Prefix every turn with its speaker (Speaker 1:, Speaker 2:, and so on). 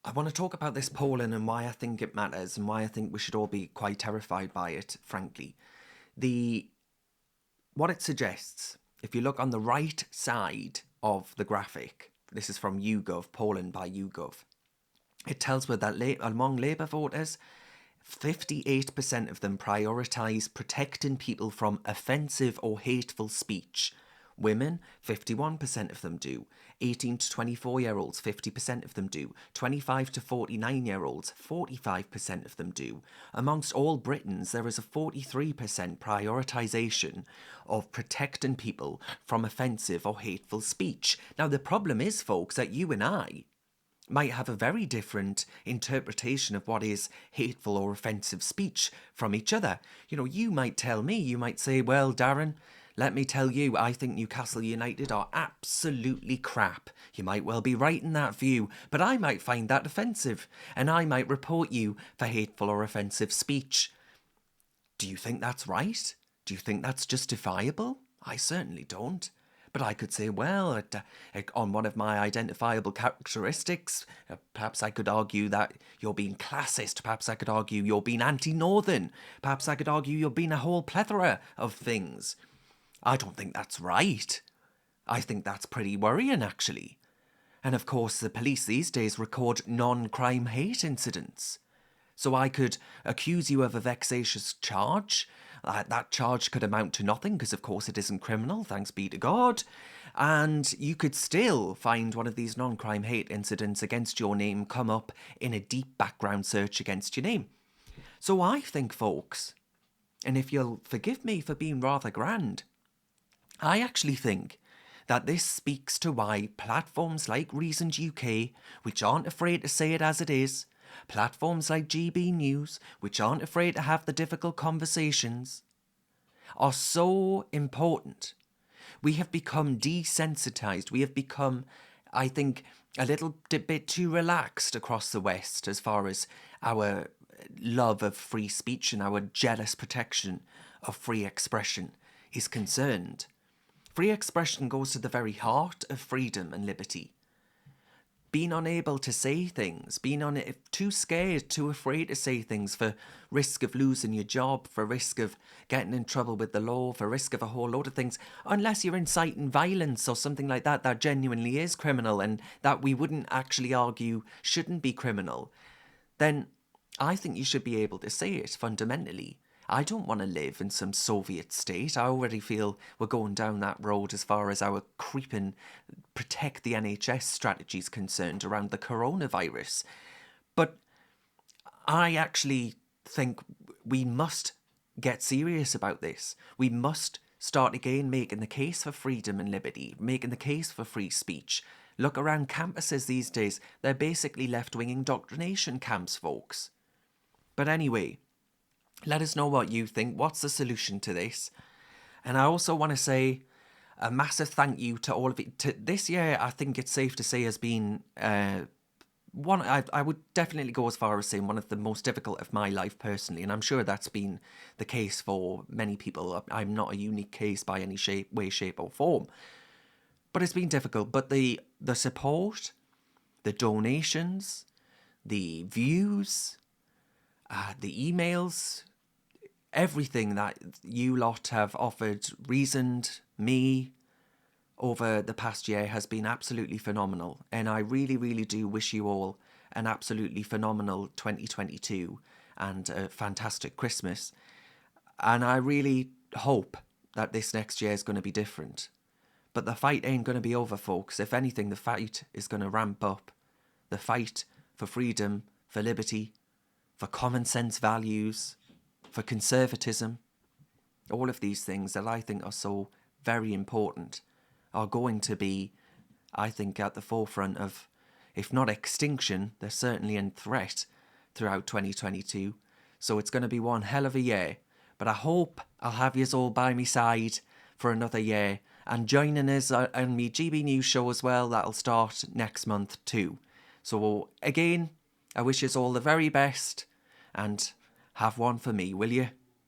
Speaker 1: I want to talk about this polling and why I think it matters and why I think we should all be quite terrified by it, frankly. The What it suggests, if you look on the right side of the graphic, this is from YouGov, polling by YouGov, it tells us that among Labour voters, 58% of them prioritise protecting people from offensive or hateful speech. Women, 51% of them do. 18 to 24-year-olds, 50% of them do. 25 to 49-year-olds, 45% of them do. Amongst all Britons, there is a 43% prioritisation of protecting people from offensive or hateful speech. Now, the problem is, folks, that you and I might have a very different interpretation of what is hateful or offensive speech from each other. You might tell me, you might say, well, Darren, let me tell you, I think Newcastle United are absolutely crap. You might well be right in that view, but I might find that offensive, and I might report you for hateful or offensive speech. Do you think that's right? Do you think that's justifiable? I certainly don't. But I could say, well, on one of my identifiable characteristics, perhaps I could argue that you're being classist. Perhaps I could argue you're being anti-northern. Perhaps I could argue you're being a whole plethora of things. I don't think that's right. I think that's pretty worrying, actually. And of course, the police these days record non-crime hate incidents. So I could accuse you of a vexatious charge. That charge could amount to nothing because, of course, it isn't criminal, thanks be to God. And you could still find one of these non-crime hate incidents against your name come up in a deep background search against your name. So I think, folks, and if you'll forgive me for being rather grand, I actually think that this speaks to why platforms like Reasons UK, which aren't afraid to say it as it is, platforms like GB News, which aren't afraid to have the difficult conversations, are so important. We have become desensitized. We have become, I think, a little bit too relaxed across the West as far as our love of free speech and our jealous protection of free expression is concerned. Free expression goes to the very heart of freedom and liberty. Being unable to say things, being too scared, too afraid to say things for risk of losing your job, for risk of getting in trouble with the law, for risk of a whole load of things, unless you're inciting violence or something like that, that genuinely is criminal and that we wouldn't actually argue shouldn't be criminal, then I think you should be able to say it fundamentally. I don't want to live in some Soviet state. I already feel we're going down that road as far as our creeping protect the NHS strategy is concerned around the coronavirus. But I actually think we must get serious about this. We must start again making the case for freedom and liberty, making the case for free speech. Look around campuses these days. They're basically left-wing indoctrination camps, folks. But anyway, let us know what you think. What's the solution to this? And I also want to say a massive thank you to all of you. This year, I think it's safe to say has been one. I would definitely go as far as saying one of the most difficult of my life personally, and I'm sure that's been the case for many people. I'm not a unique case by any way, shape, or form. But it's been difficult. But the support, the donations, the views, the emails, everything that you lot have offered, reasoned me over the past year has been absolutely phenomenal. And I really, really do wish you all an absolutely phenomenal 2022 and a fantastic Christmas. And I really hope that this next year is going to be different. But the fight ain't going to be over, folks. If anything, the fight is going to ramp up. The fight for freedom, for liberty, for common sense values, for conservatism, all of these things that I think are so very important are going to be, I think, at the forefront of, if not extinction, they're certainly in threat throughout 2022. So it's going to be one hell of a year. But I hope I'll have yous all by me side for another year and joining us on me GB News show as well. That'll start next month too. So again, I wish yous all the very best and have one for me, will you?